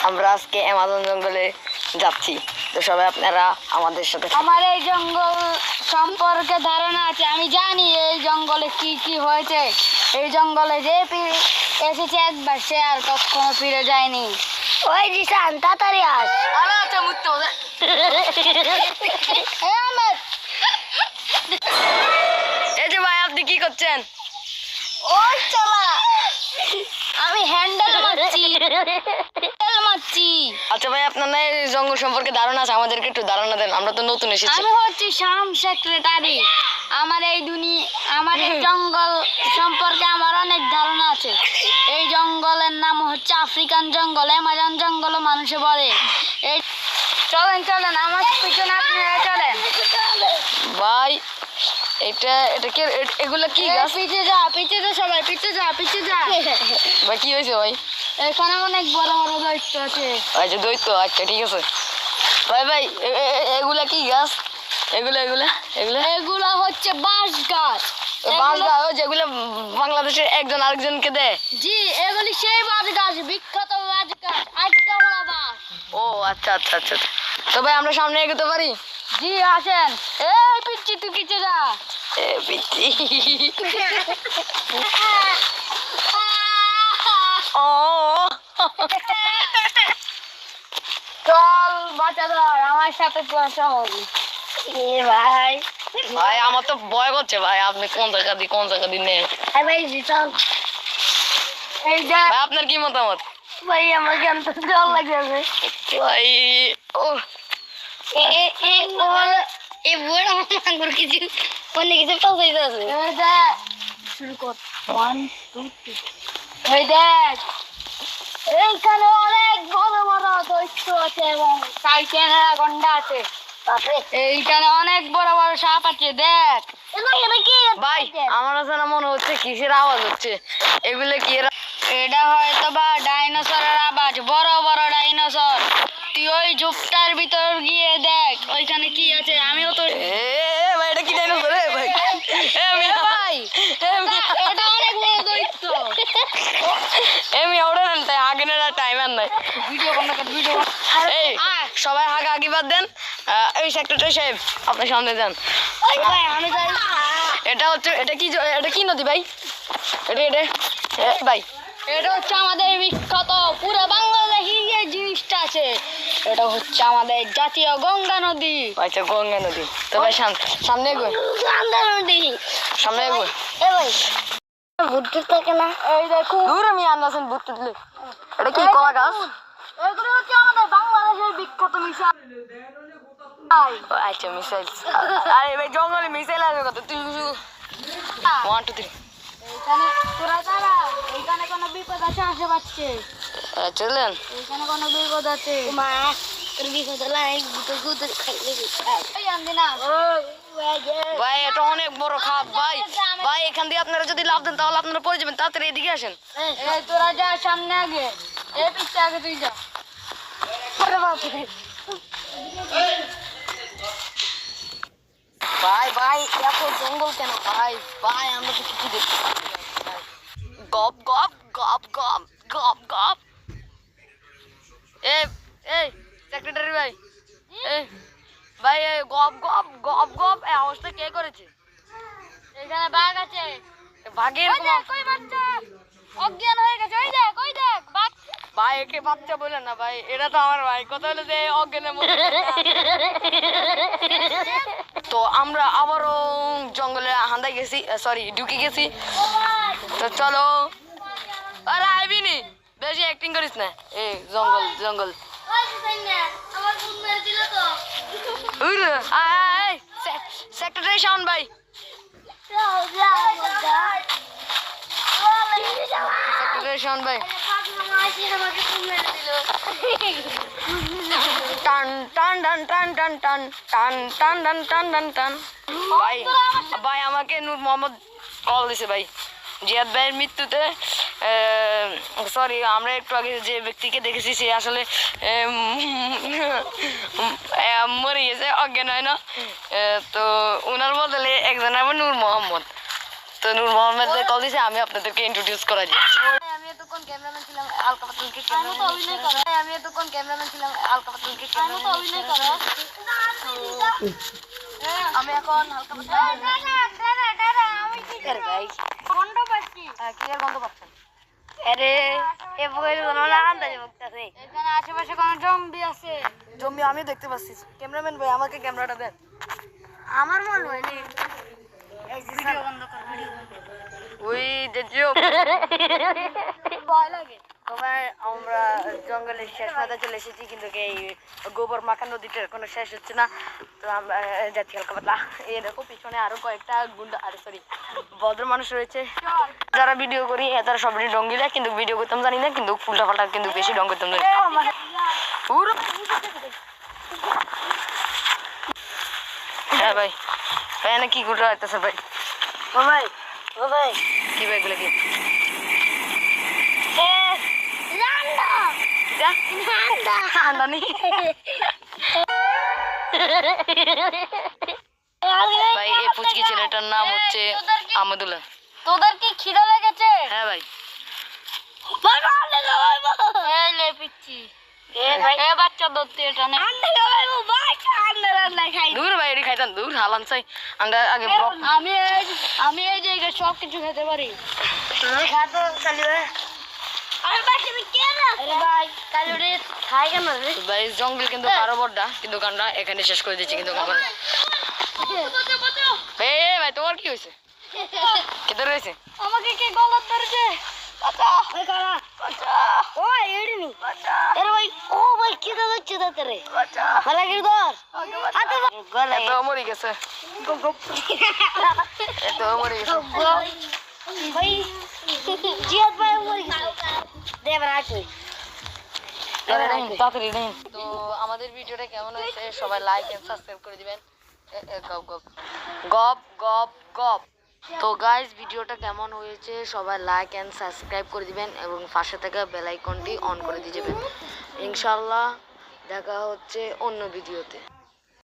আমরা আজকে অ্যামাজন জঙ্গলে যাচ্ছি, তো সবাই আপনারা আমাদের সাথে। আমার এই জঙ্গল সম্পর্কে ধারণা আছে, আমি জানি এই জঙ্গলে কি কি হয়েছে। এই জঙ্গলে যে এসেছে একবার সে আর কখনো ফিরে যায়নি। ওই জিসান তাড়াতাড়ি আস। আচ্ছা মুক্ত এই যে ভাই, আপনি কি করছেন? ওই চলা, আমি হ্যান্ডেল মারছি। আচ্ছা ভাই, আপনার না এই জঙ্গল সম্পর্কে ধারণা আছে, আমাদেরকে একটু ধারণা দেন, আমরা তো নতুন এসেছি। আমি হচ্ছি শাম সেক্রেটারি। আমার এই আমার এই জঙ্গল সম্পর্কে আমার অনেক ধারণা আছে। এই জঙ্গলের নাম হচ্ছে আফ্রিকান জঙ্গল, অ্যামাজন জঙ্গল মানুষে বলে। এই চলেন চলেন আমার পিছনে আপনারা চলেন। ভাই এটা এটা কি, এগুলা কি গাছ? পিছে যা সবাই, পিছে যা। ভাই কি হয়েছে ভাই? এখানে অনেক বড় বড় দৈত্য আছে। আচ্ছা দৈত্য, আচ্ছা ঠিক আছে। ভাই ভাই এগুলা কি গাছ? এগুলা এগুলা এগুলা এগুলা হচ্ছে বাঁশ গাছ। বাঁশ গাছ, যেগুলো বাংলাদেশের একজন আরেকজনকে দেয়। জি, এগুলি সেই বাঁশ গাছ, বিখ্যাত বাঁশ গাছ, আটকা বড় বাঁশ। ও আচ্ছা আচ্ছা আচ্ছা। তো ভাই আমরা সামনে এগোতে পারি? জি আসেন। এই পিচ্ছি তুই পিছে যা। এ পিচ্ছি। ও চল বাচ্চা ধর, আমার সাথে চল। এ ভাই, ভাই আমার তো ভয় করছে ভাই, আপনি কোন জায়গা দিয়ে নেন। হ্যাঁ ভাই জিসান, এই যে ভাই আপনার কি মতামত? ভাই আমার কেন তো জল লাগছে। ভাই ও এ বড় মাঙ্গুর কিছু অনেক কিছু পৌঁছাইতে আছে। এই যে শুরু কর। 1 2 3। এই দেখ, এইখানে অনেক বড় বড় দৈত্য আছে এবং টাইটান গন্ডা আছে। তারপরে এইখানে অনেক বড় বড় সাপ আছে, দেখ। এটা কি ভাই আমার কাছে না মনে হচ্ছে কিসের আওয়াজ হচ্ছে, এগুলো কি? এটা হয়তো বা ডাইনোসরের আওয়াজ, বড় বড় ডাইনোসর। তুই ওই ঝোপটার ভিতর গিয়ে দেখ ওইখানে কি আছে। আমিও তো ভাই এটা কি ডাইনোসর রে ভাই? ভাই এটা অনেক বড় দৈত্য। এমনি ওড়ে নেন, তাই আগে না টাইম আর নাই। ভিডিও ভিডিও এই সবাই আগে বাদ দেন। এই সেক্রেটারি সাহেব আপনি সামনে যান। ভাই আমি যাই। এটা হচ্ছে, এটা কি নদী ভাই? এটা ভাই এটা হচ্ছে আমাদের বিখ্যাত, পুরো বাংলাদেশে এই জিনিসটা আছে। এটা হচ্ছে আমাদের জাতীয় গঙ্গা নদী। আচ্ছা গঙ্গা নদী। তো ভাই সামনে এগো, সামনে এগো। এ ভাই বুদ্ধি থাকে না। এই দেখো, দূর আমি আন্দাজেন বুঝতে দিলে। এটা কি কলা গাছ? এগুলো হচ্ছে আমাদের বাংলাদেশের বিখ্যাত মিশাল। আচ্ছা মিসাইল। আরে ভাই জঙ্গলে মিসাইল আসবে কত? তুই 1 2 3 এইখানে তোরা দাঁড়া, এইখানে কোনো বিপদ আছে আশেপাশে। চলেন। এইখানে কোনো বিপদ আছে। মা তোর বিপদ লাই গুতো গুতো খাইলে এই আনবি না। ভাই এটা অনেক বড় খাপ ভাই। ভাই এখান দিয়ে আপনারা যদি লাভ দেন তাহলে আপনারা পড়ে যাবেন, তাড়াতাড়ি এদিকে আসেন। এই তোরা যা সামনে আগে, এই পিছনে আগে তুই যা। ভাই ভাই এত জঙ্গল কেন ভাই? ভাই আমরা তো কিছু দেখতে পাচ্ছি না। গপ গপ গপ গপ গপ গপ। এই সেক্রেটারি ভাই, এই ভাই এই গপ গপ গপ গপ এই অবস্থা কে করেছে? এখানে বাঘ আছে। বাঘের ওই দেখ, ওই বাচ্চা অজ্ঞান হয়ে গেছে। ওই দেখ বাঘ। ভাই একে বাচ্চা বলে না ভাই, এটা তো আমার ভাই। কথা হলো যে অজ্ঞানের মধ্যে। তো আমরা আবারও জঙ্গলে হান্দাই গেছি, সরি ঢুকে গেছি। তো চলো। আরে আইবিনি, বেশি অ্যাক্টিং করিস না। এই জঙ্গল জঙ্গল। আমার ফোন মেরে দিল তো। সেক্রেটারি শাওন ভাই। সেক্রেটারি শাওন ভাই। টান টান টান টান টান টান টান টান টান টান টান টান। ভাই ভাই আমাকে নূর মোহাম্মদ কল দিছে ভাই, জিয়াদ ভাইয়ের মৃত্যুতে। সরি, আমরা একটু আগে যে ব্যক্তিকে দেখেছি সে আসলে মরে গেছে, অজ্ঞান হয় না। তো ওনার বদলে একজন আবার নূর মোহাম্মদ। তো নূর মোহাম্মদ কল দিছে, আমি আপনাদেরকে ইন্ট্রোডিউস করা দিচ্ছি। আমি এতক্ষণ ক্যামেরাম্যান ছিলাম হালকা পাতলা কি আমি তো অভিনয় করো আমি এতক্ষণ ক্যামেরাম্যান ছিলাম হালকা পাতলা কি আমি তো অভিনয় করো আমি এখন হালকা পাতলা আমি কি আরে ভাই গন্ধ পাচ্ছি ক্লিয়ার গন্ধ পাচ্ছেন আরে এ বই না আন্দাজে বকতাছে এখানে আশেপাশে কোনো জম্বি আছে জম্বি আমিও দেখতে পাচ্ছি ক্যামেরাম্যান ভাই আমাকে ক্যামেরাটা দেন আমার মনে হয় নি এই যে ভিডিও বন্ধ কর ভিডিও ওই দেখিও ভয় লাগে সবাই আমরা জঙ্গলের শেষ মাথায় চলে এসেছি কিন্তু এই গোবর মাখা নদীটার কোনো শেষ হচ্ছে না তো আমরা যাচ্ছি হালকা পাতলা এই দেখো পিছনে আরো কয়েকটা গুন্ডা আরে সরি ভদ্র মানুষ রয়েছে যারা ভিডিও করি তারা সবাই ডঙ্গি দেয় কিন্তু ভিডিও করতাম জানি না কিন্তু উল্টা পাল্টা কিন্তু বেশি ডং করতাম জানি পুরো হ্যাঁ ভাই ভাই এনে কি করে রাখতেছে ভাই ও ভাই কি ভাই এগুলো কি রান্না রান্না আন্দানি ভাই এই পুচকি ছেলেটার নাম হচ্ছে আমদুল্লাহ তোদের কি খিদা লেগেছে হ্যাঁ ভাই ভাই আন্ডা খাওয়াই এই লে পিচ্ছি এ ভাই এ বাচ্চা দত্তি এটা নে আন্ডা খাওয়াই ভাই আন্ডা রান্না খাই দূর ভাই এটি খাইতাম দূর হালান চাই আমরা আগে আমি এই জায়গায় সব কিছু খেতে পারি তুমি খাতো চালি ভাই আরে ভাই তুমি কে না আরে ভাই কালুরে খাই কেন রে ভাই জঙ্গল কিন্তু আরো বড়টা কিন্তু গানটা এখানে শেষ করে দিচ্ছি কিন্তু আমার এই ভাই তোমার কি হয়েছে কেটে রয়েছে আমাকে কে গলার ধরেছে বাচ্চা ওই কারা বাচ্চা ও এড়ি নি বাচ্চা আরে ভাই ও ভাই কি দাচ্ছে দাতে রে বাচ্চা ভালো করে ধর হাতে গলে এত মরে গেছে এত মরে গেছে ভাই জিয়াদ ভাই মরে গেছে দেব রাখি তাড়াতাড়ি নেন তো আমাদের ভিডিওটা কেমন হয়েছে সবাই লাইক এন্ড সাবস্ক্রাইব করে দিবেন গপ গপ গপ গপ গপ তো গাইস ভিডিওটা কেমন হয়েছে সবাই লাইক এন্ড সাবস্ক্রাইব করে দিবেন এবং পাশে থাকা বেল আইকনটি অন করে দিয়ে যাবেন ইনশাআল্লাহ দেখা হচ্ছে অন্য ভিডিওতে।